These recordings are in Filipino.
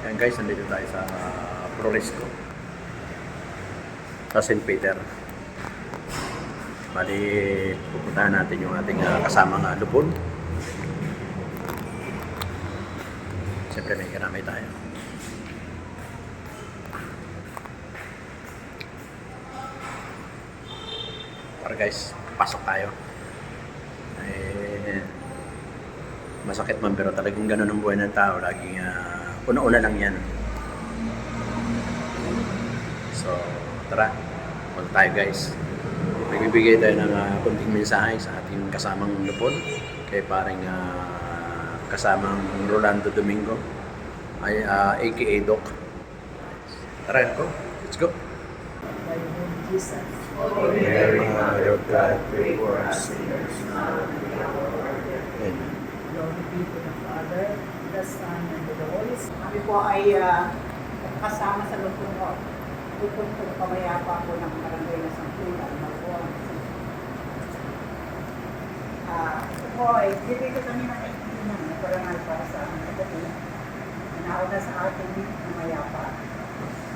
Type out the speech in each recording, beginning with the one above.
Ayan guys, nandito tayo sa Floresco. Sa St. Peter. Bali, pupuntahan natin yung ating kasamang lupon. Siyempre may karamay tayo. Para guys, pasok tayo. Masakit man pero talagang ganun ang buhay ng tao. Laging una-una lang yan. So, tara. Punta tayo guys. Nagbibigay tayo ng kunting mensahe sa ating kasamang lupon. Kay paring kasamang Rolando Domingo. Ay, aka Doc. Tara, go. Let's go. Jesus. Holy Mary, Mother of God, pray for us sinners now and at the hour of our death. Amen. Glory be to the Father, the Son, and the Holy Spirit. Kami po ay kasama sa lupon ko. Lupon ko pamayapa po ng barangay na Sangkulan. Ito po ay bibigyan kami ng kaibigan ng parangal para sa aming kapatid. Nauna sa ating pamayapa.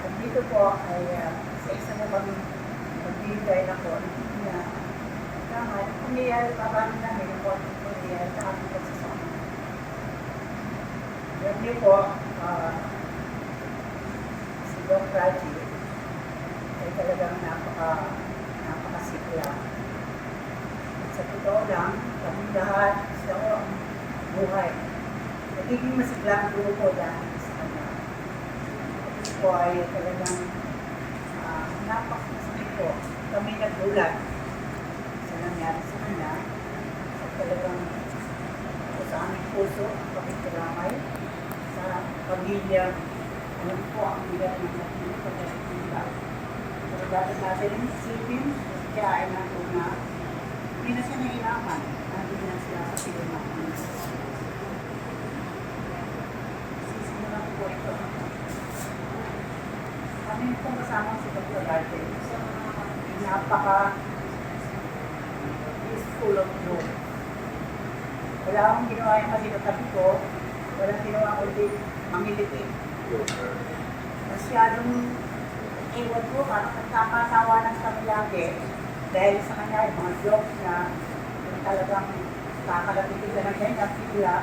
At dito po ay sa isa na kami magbibigay na po. Tama, kumiyal pa kami namin yung po kumiyal sa ating pagsasama. Yan niyo po, si Doc Raji ay talagang napakasikla. At sa totoo lang, kami lahat sa buhay. Nagiging masigla ang grupo dahil sa kanya. Ito po ay talagang napakasakit po. Kami nagdulat sa nangyari sa kanya. Sa talagang sa aming puso, pakikiramay sa pamilya. Alam po ang bigat ng pamilya pagkakita. Pero dapat natin isipin, kaya ay nato na hindi na siya nailaman. Hindi na siya sa pilihan. Sisimulan po ito. Kami pong kasama si Dr. Garden. Napaka-peaceful of joy. Wala akong ginawa yung masinatabi ko. Walang ginawa kundi mangiliti. Masyadong iwan ko, parang nagkakatawanan kami lagi. Dahil sa kanya, yung mga jokes niya, yung talagang kakalapitin ka ng ganyan, bigla,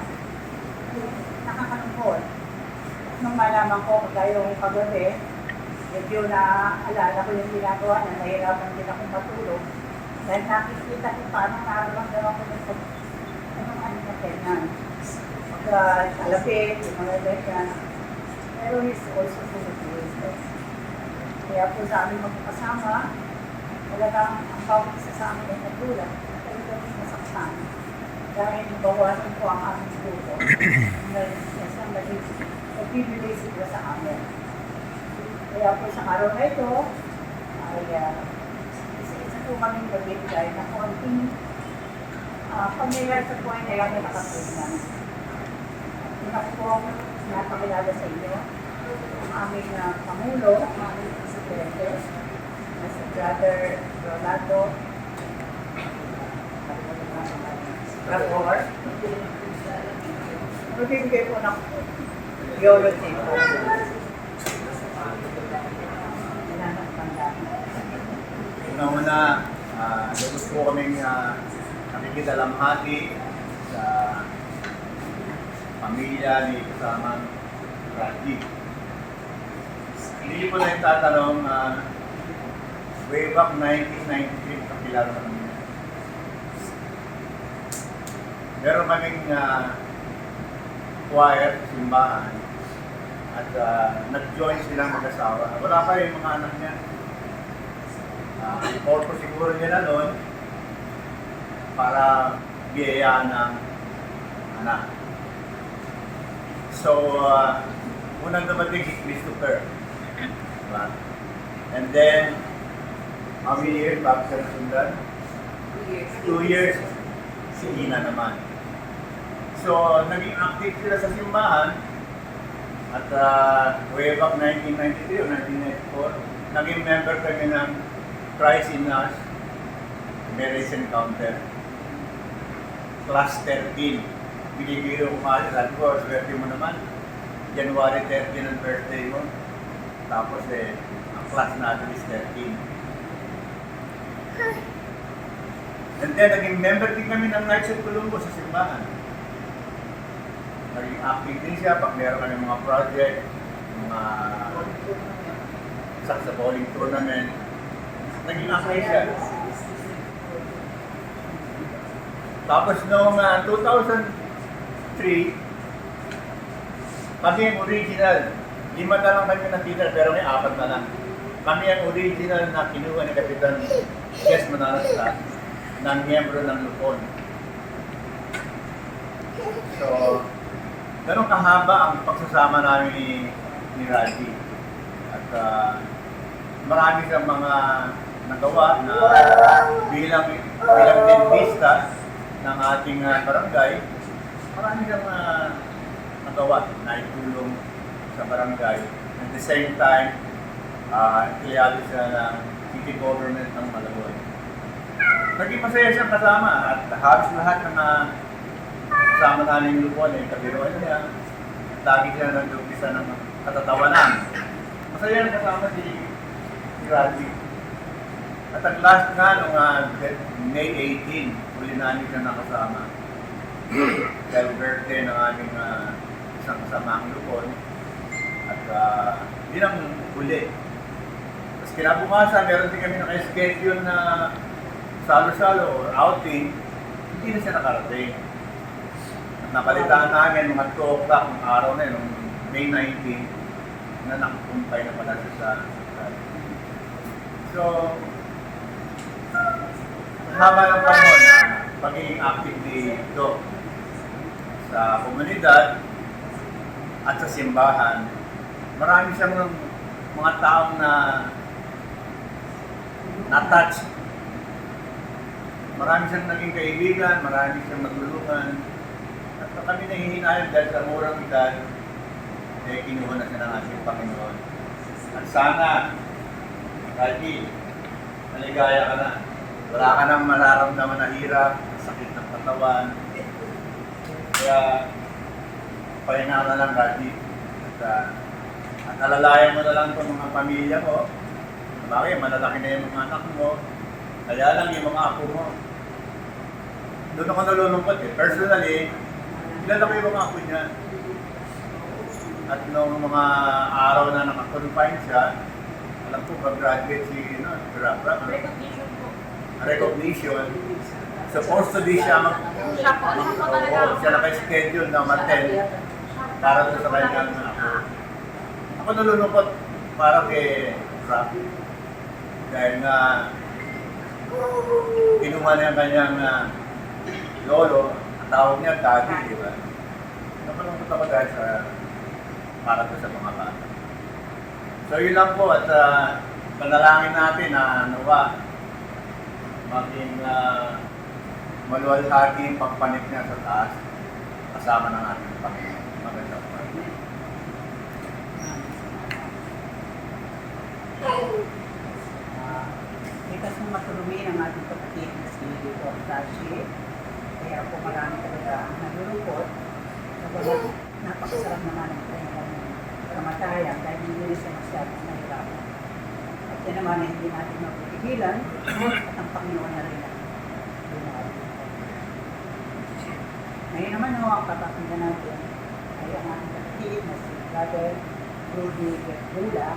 nakakalungkot. Nung malaman ko, kaya yung kagabi, medyo naaalala ko yung ginagawa na nahirapan din akong matulog. Dahil nakikita ko paano nararamdaman ko yung anong ano na ganyan. Pagkalapit, yung mga ganyan. Pero he's also full of wisdom. Kaya po sa aming magkakasama, talagang ang bawat isa sa amin ay nagulat. Talagang masaktan. Dahil bawasan po ang aming grupo. Isang nagbibigay sila sa amin. Kaya po sa araw na ito, ay isa po kami nagbibigay na konting pamilya sa point na yan na nakatunan. Una po napakilala sa inyo ang aming Pangulo, ang aming Presidente, na si Brother Rolando Rapor. Magbibigay po ng theology. Una-una, lubos po kaming nakikidalamhati sa pamilya ni kasamang Raji. Hindi po na yung tatanong, way back 1993, kakilala kami. Meron kaming choir, simbahan, at nag-join silang mag-asawa. Wala pa yung mga anak niya. Purpose siguro niya na noon para biyayaan ng anak. So, unang dumating si Christopher. Diba? And then, how many years bago siya nasundan? 2 years. Si Ina naman. So, naging active sila sa simbahan at way back 1993 o 1994, naging member kami ng Christ in Us Marriage Encounter. Class 13. Binibiro ko nga, sabi ko, swerte mo naman. January 30 ng birthday mo. Tapos ang class natin is 13. And then, naging member din kami ng Knights of Columbus sa simbahan. Naging active din siya pag meron kami mga project, mga sa bowling tournament. Naging active siya. Tapos noong 2003, kami ang original. 5 na lang kami natitira pero may 4 na lang. Kami ang original na kinuha ni Kapitan Yes Mananasta ng miyembro ng Lupon. So, ganun kahaba ang pagsasama namin ni Raji. At marami siyang mga nagawa na bilang dentista ng ating barangay. Marami siyang nagawa na itulong sa barangay. At the same time, kiyali siya ng city government ng Malaboy. Naging masaya siyang kasama at halos lahat ng kasama namin yung Lupon kabiruan niya. Lagi siya nag-umpisa ng katatawanan. Masaya ang kasama si Raji. At ang last nga nung May 18, huli namin siya nakasama. Dahil birthday ng aming isang kasamaang Lupon. At yun ang huli. Tapos kinabukasan, meron din kami naka-schedule na salo-salo or outing, hindi na siya nakarating. At napalitaan namin mga 2 o'clock ng araw na yun, noong May 19, na nakakumpay na pala siya sa So, haba ng panahon, pagiging active dito sa komunidad at sa simbahan, marami siyang mga taong na-touch. Marami siyang naging kaibigan, marami siyang matulungan. At kami nahihinayang dahil sa murang edad, kinuha na siya ng ating Panginoon. At sana, Raji, naligaya ka na. Wala ka nang mararamdaman na hirap, sakit ng katawan. Kaya, pahinga na lang, Raji. At alalayan mo na lang itong mga pamilya mo. Bakit? Malalaki na yung mga anak mo. Kaya lang yung mga apo mo. Doon ako nalulungkot Personally, kilala ko yung mga apo niya. At nung mga araw na nakakonfine siya, alam ko, mag-graduate si Grabra. Recognition po. Recognition. Supposed to be siya Siya po. Siya po talaga. siya naka-schedule na mag-attend para doon sa kanyang apo. Ako nalulungkot para kay Grab. Dahil nga, kinuha niya ang kanyang lolo, ang tawag niya daddy, di ba? Napalungkot ako dahil para to sa mga bata. So yun lang po at panalangin natin na nawa maging maluwalhati yung pagpanik niya sa taas kasama ng ating Panginoon. Magandang po. Likas na matulungin ang ating kapatid na si Raji. Kaya po marami talaga ang nalulungkot. Sabagat napakasarap naman ang kanyang kamatayan dahil hindi siya masyadong nahirapan. At yan naman ay hindi natin mapipigilan at ang Panginoon na rin ang lumayan. Ngayon naman ang papakinggan natin ay ang ating kapatid na si Brother Rudy Gertruda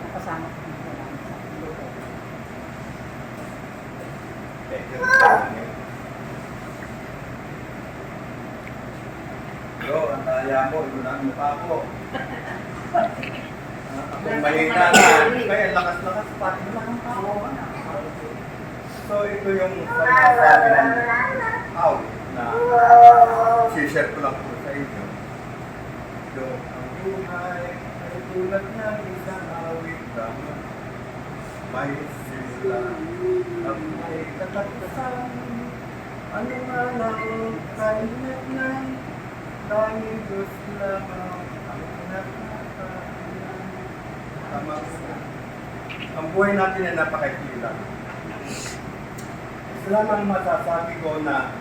na kasama ko dito namin sa lugar. Thank you. Bro, ang taya mo, ito na ang mukha ko. Akong mahina na, kaya lakas-lakas pa. So ito yung sabi ng out na share ko lang po sa inyo. So, ang buhay ay tulad ng isang awit lamang. May simula at may katatasan. Ano nga lang kainat na tanging Diyos lamang ang nakakailan. Tama po. Ang buhay natin ay napakakilang. Isa lamang masasabi ko na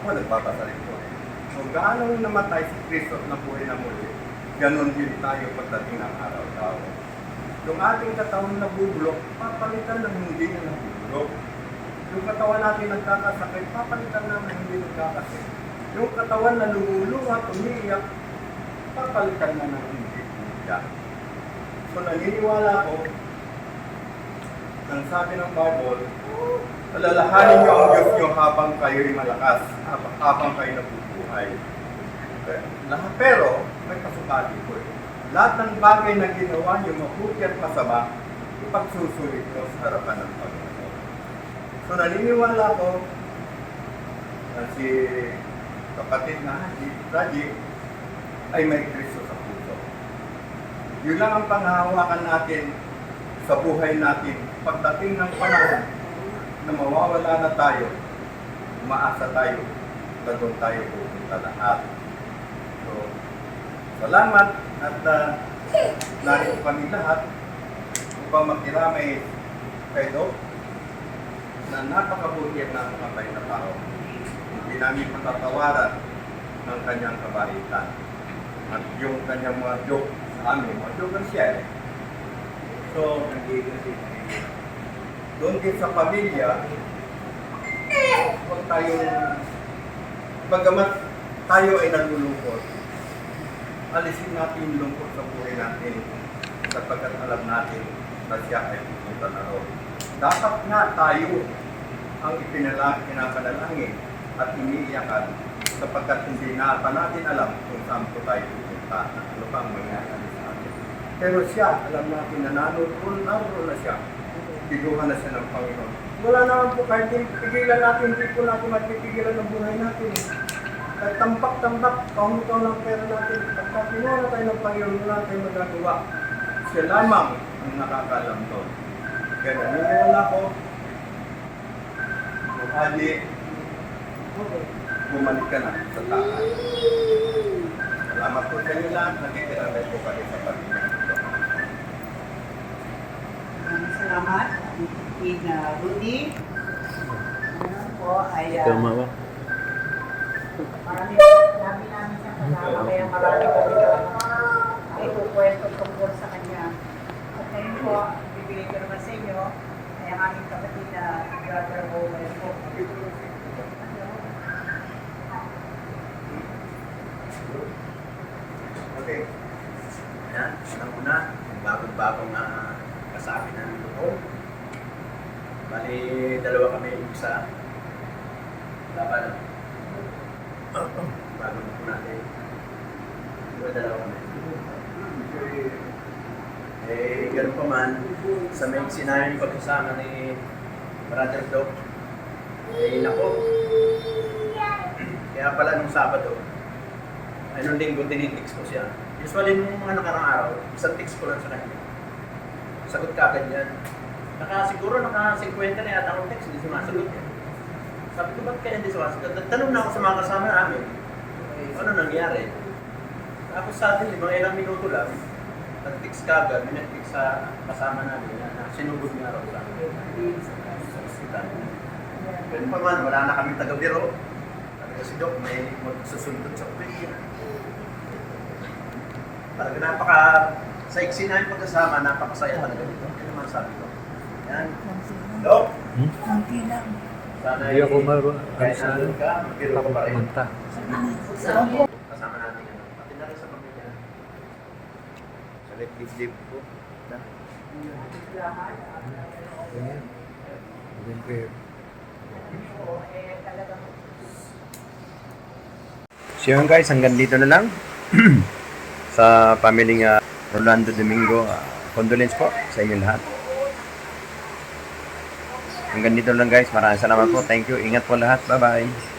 ako nagpapasalit ko. So gaano namatay si Kristo na buhay na muli, ganon din tayo pagdating ng araw-araw. Yung ating katawan na bubulok, papalitan ng hindi na nabubulok. Yung katawan natin nagkakasakit, papalitan na hindi nagkakasakit. Yung katawan na lumuluha, umiiyak, papalitan na ng hindi umiiyak. So naniniwala ko, ang sabi ng Bible, alalahanin niyo ang Diyos niyo habang kayo'y malakas, habang kayo nabubuhay. Pero, may kasukali po eh. Lahat ng bagay na ginawa niyo, mabuti at masama, ipagsusulit niyo sa harapan ng Panginoon. So naniniwala ko na si kapatid na Raji ay may Kristo sa puso. Yun lang ang panghahawakan natin sa buhay natin. Pagdating ng panahon na mawawala na tayo, umaasa tayo na doon tayo pupunta lahat. So, salamat at narito kami lahat upang makiramay kay Doc na napakabuti at napakabait na tao. Hindi namin matatawaran ng kanyang kabaitan at yung kanyang mga joke sa amin, mga joke ang siya eh. So, doon din sa pamilya, huwag tayong, bagamat tayo ay nalulungkot, alisin natin yung lungkot sa buhay natin sapagkat alam natin na siya ay pupunta na roon. Dapat nga tayo ang pinapanalangin at iniiyakan sapagkat hindi na pa natin alam kung saan po tayo pupunta at ano pa ang mangyayari sa atin. Pero siya, alam natin na naroon na siya. Piluhan na siya ng Panginoon. Wala naman po kahit pigilan natin, hindi po natin magpipigilan ng buhay natin. Kahit tampak-tampak, kahuntaw ng pera natin. Pagka pinuha na tayo ng Panginoon, wala tayong magagawa. Siya lamang ang nakakalam doon. Kaya naniniwala ko, kung hali, bumalik ka na sa taas. Salamat po sa inyo lahat. Nakikiramay po kayo sa pamilya. Maraming salamat, Kapatid Rudy. Ngayon po ay Tumawa. marami namin siyang kasama, kaya marami kami ay kukwento tungkol sa kanya. At ngayon po, bibigay ko naman sa inyo ay ang aming kapatid na Brother Owen po. Okay. Ayan, unang-una, bagong-bagong kasabi ng loob. Bali, dalawa kami isa. Laban. Bagong po natin. Dalawa kami. Ganun pa man, sa may sinabi pagkasama ni Brother Doc, nako. Kaya pala nung Sabado, ay nung linggo, tinitext ko siya. Usually nung mga nakarang araw, isang text ko lang sa kanya. Sagot ka agad yan. Siguro naka 50 na yata akong text, hindi sumasagot yan. Sabi ko, ba't kaya hindi sumasagot? Tanong na ako sa mga kasama namin, ano nangyari? Tapos sa atin, mga ilang minuto lang, nag-text ka agad, may nag-text sa kasama namin na sinugod niya raw sa hospital. Ganun pa man, wala na kaming taga-biro. Sabi ko si Doc, may magsusundot sa opisina. Talaga sa iksi namin pagkasama, napakasaya talaga dito. Ano naman sabi ko? Yan. Doc! Kunti lang. Sana Hindi ako kahit nandun ka, magbiro ka pa rin. pumunta. Kasama natin yan. Pati na rin sa pamilya. Sa live po. Ayan. Ayan, prayer. So yun guys, hanggang dito na lang. Sa pamilyang Rolando Domingo, condolence po sa inyo lahat. Hanggang dito lang guys, maraming salamat po. Thank you. Ingat po lahat. Bye-bye.